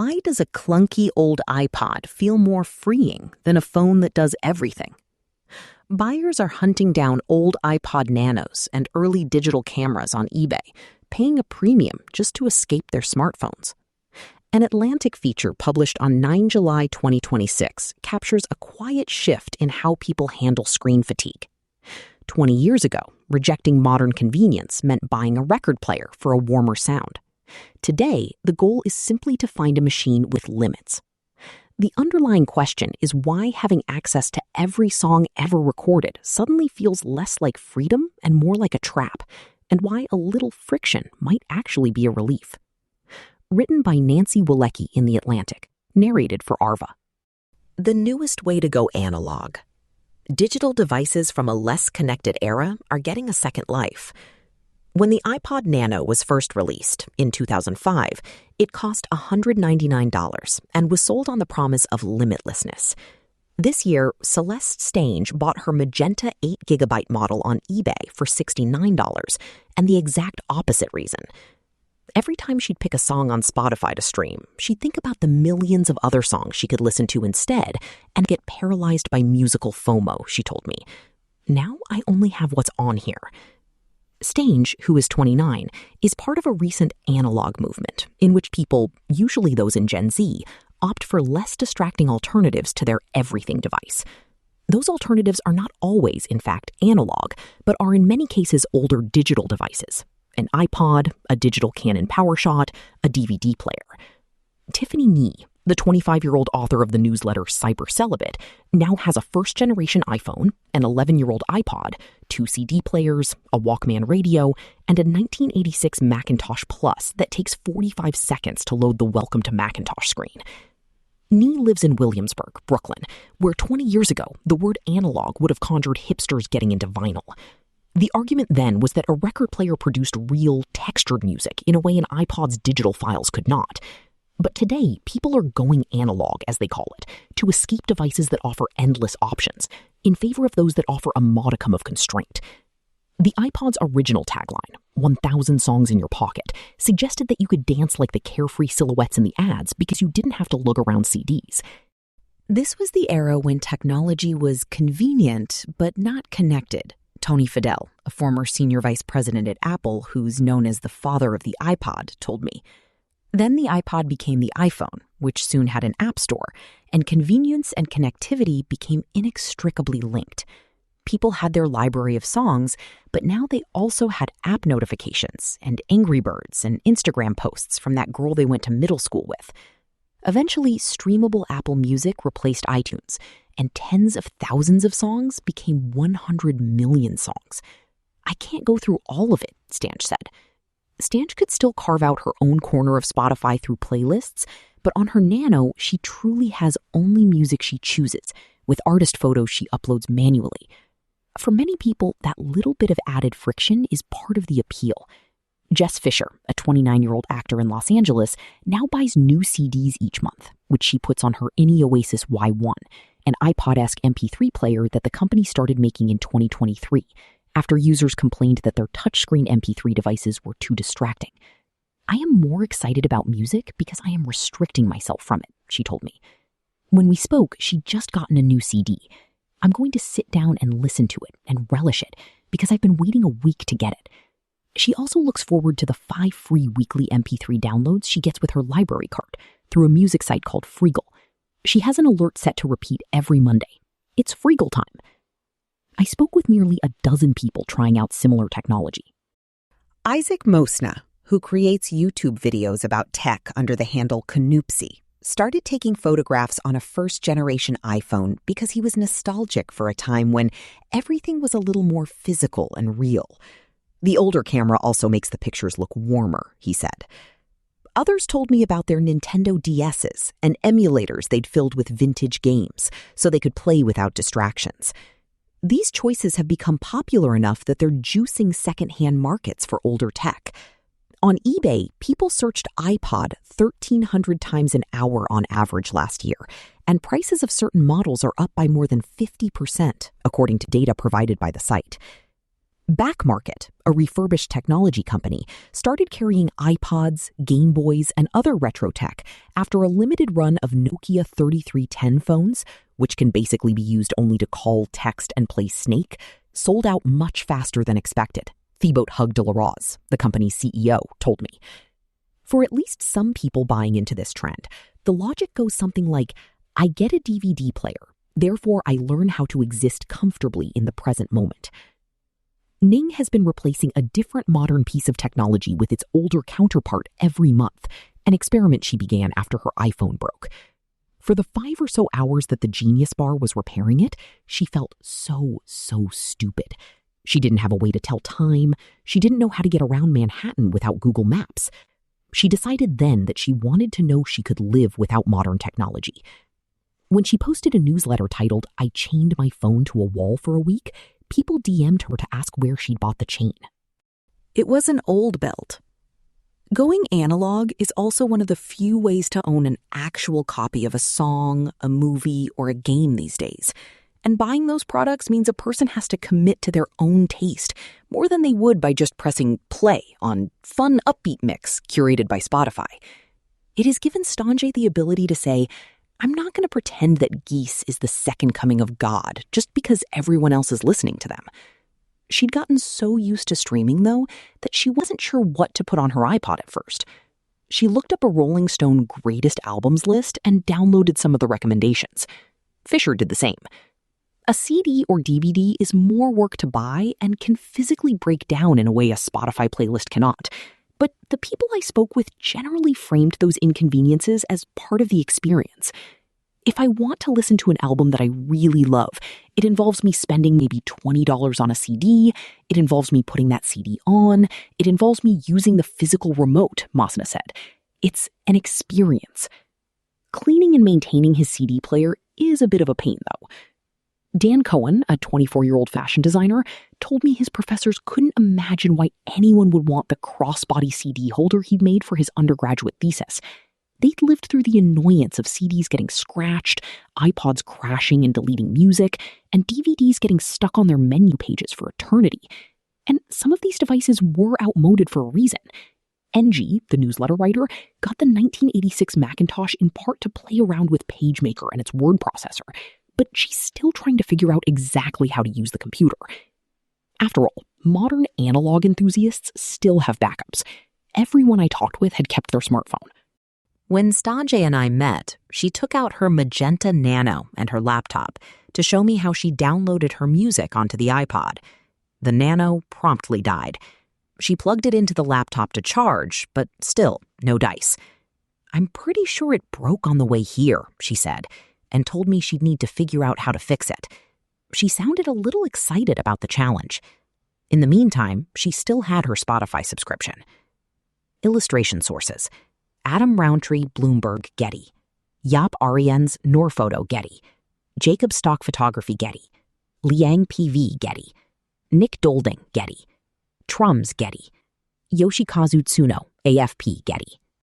Why does a clunky old iPod feel more freeing than a phone that does everything? Buyers are hunting down old iPod Nanos and early digital cameras on eBay, paying a premium just to escape their smartphones. An Atlantic feature published on 9 July 2026 captures a quiet shift in how people handle screen fatigue. 20 years ago, rejecting modern convenience meant buying a record player for a warmer sound. Today, the goal is simply to find a machine with limits. The underlying question is why having access to every song ever recorded suddenly feels less like freedom and more like a trap, and why a little friction might actually be a relief. Written by Nancy Walecki in The Atlantic, narrated for Arva. The newest way to go analog. Digital devices from a less connected era are getting a second life. When the iPod Nano was first released, in 2005, it cost $199 and was sold on the promise of limitlessness. This year, Celeste Stange bought her magenta 8GB model on eBay for $69, and the exact opposite reason. Every time she'd pick a song on Spotify to stream, she'd think about the millions of other songs she could listen to instead and get paralyzed by musical FOMO, she told me. Now I only have what's on here. Stange, who is 29, is part of a recent analog movement in which people, usually those in Gen Z, opt for less distracting alternatives to their everything device. Those alternatives are not always, in fact, analog, but are in many cases older digital devices. An iPod, a digital Canon PowerShot, a DVD player. Tiffany Nee, the 25-year-old author of the newsletter Cyber Celibate, now has a first-generation iPhone, an 11-year-old iPod, 2 CD players, a Walkman radio, and a 1986 Macintosh Plus that takes 45 seconds to load the Welcome to Macintosh screen. Nee lives in Williamsburg, Brooklyn, where 20 years ago, the word analog would have conjured hipsters getting into vinyl. The argument then was that a record player produced real, textured music in a way an iPod's digital files could not. But today, people are going analog, as they call it, to escape devices that offer endless options, in favor of those that offer a modicum of constraint. The iPod's original tagline, 1,000 songs in your pocket, suggested that you could dance like the carefree silhouettes in the ads because you didn't have to lug around CDs. This was the era when technology was convenient, but not connected. Tony Fadell, a former senior vice president at Apple who's known as the father of the iPod, told me. Then the iPod became the iPhone, which soon had an app store, and convenience and connectivity became inextricably linked. People had their library of songs, but now they also had app notifications and Angry Birds and Instagram posts from that girl they went to middle school with. Eventually, streamable Apple Music replaced iTunes, and tens of thousands of songs became 100 million songs. I can't go through all of it, Stange said. Stange could still carve out her own corner of Spotify through playlists, but on her Nano, she truly has only music she chooses, with artist photos she uploads manually. For many people, that little bit of added friction is part of the appeal. Jess Fisher, a 29-year-old actor in Los Angeles, now buys new CDs each month, which she puts on her INI Oasis Y1, an iPod-esque MP3 player that the company started making in 2023, after users complained that their touchscreen MP3 devices were too distracting. I am more excited about music because I am restricting myself from it, she told me. When we spoke, she'd just gotten a new CD. I'm going to sit down and listen to it and relish it because I've been waiting a week to get it. She also looks forward to the 5 free weekly MP3 downloads she gets with her library card through a music site called Freegal. She has an alert set to repeat every Monday. It's Freegal time. I spoke with nearly a dozen people trying out similar technology. Isaac Mosna, who creates YouTube videos about tech under the handle Canoopsy, started taking photographs on a first-generation iPhone because he was nostalgic for a time when everything was a little more physical and real. The older camera also makes the pictures look warmer, he said. Others told me about their Nintendo DSs and emulators they'd filled with vintage games so they could play without distractions. These choices have become popular enough that they're juicing secondhand markets for older tech. On eBay, people searched iPod 1,300 times an hour on average last year, and prices of certain models are up by more than 50%, according to data provided by the site. Backmarket, a refurbished technology company, started carrying iPods, Game Boys, and other retro tech after a limited run of Nokia 3310 phones, which can basically be used only to call, text, and play Snake, sold out much faster than expected, Thibaut Hug de la Rose, the company's CEO, told me. For at least some people buying into this trend, the logic goes something like, I get a DVD player, therefore I learn how to exist comfortably in the present moment. Ning has been replacing a different modern piece of technology with its older counterpart every month, an experiment she began after her iPhone broke. For the 5 or so hours that the Genius Bar was repairing it, she felt so stupid. She didn't have a way to tell time. She didn't know how to get around Manhattan without Google Maps. She decided then that she wanted to know she could live without modern technology. When she posted a newsletter titled, I chained my phone to a wall for a week, people DM'd her to ask where she'd bought the chain. It was an old belt. Going analog is also one of the few ways to own an actual copy of a song, a movie, or a game these days. And buying those products means a person has to commit to their own taste more than they would by just pressing play on fun upbeat mix curated by Spotify. It has given Stanjay the ability to say, I'm not going to pretend that Geese is the second coming of God just because everyone else is listening to them. She'd gotten so used to streaming, though, that she wasn't sure what to put on her iPod at first. She looked up a Rolling Stone greatest albums list and downloaded some of the recommendations. Fisher did the same. A CD or DVD is more work to buy and can physically break down in a way a Spotify playlist cannot. But the people I spoke with generally framed those inconveniences as part of the experience. If I want to listen to an album that I really love, it involves me spending maybe $20 on a CD, it involves me putting that CD on, it involves me using the physical remote, Masna said. It's an experience. Cleaning and maintaining his CD player is a bit of a pain, though. Dan Cohen, a 24-year-old fashion designer, told me his professors couldn't imagine why anyone would want the crossbody CD holder he'd made for his undergraduate thesis. They'd lived through the annoyance of CDs getting scratched, iPods crashing and deleting music, and DVDs getting stuck on their menu pages for eternity. And some of these devices were outmoded for a reason. NG, the newsletter writer, got the 1986 Macintosh in part to play around with PageMaker and its word processor, but she's still trying to figure out exactly how to use the computer. After all, modern analog enthusiasts still have backups. Everyone I talked with had kept their smartphone. When Stanjay and I met, she took out her magenta Nano and her laptop to show me how she downloaded her music onto the iPod. The Nano promptly died. She plugged it into the laptop to charge, but still, no dice. I'm pretty sure it broke on the way here, she said, and told me she'd need to figure out how to fix it. She sounded a little excited about the challenge. In the meantime, she still had her Spotify subscription. Illustration sources: Adam Roundtree, Bloomberg, Getty; Yap Ariens, Norphoto, Getty; Jacob Stock Photography, Getty; Liang PV, Getty; Nick Dolding, Getty; Trums, Getty; Yoshikazu Tsuno, AFP, Getty.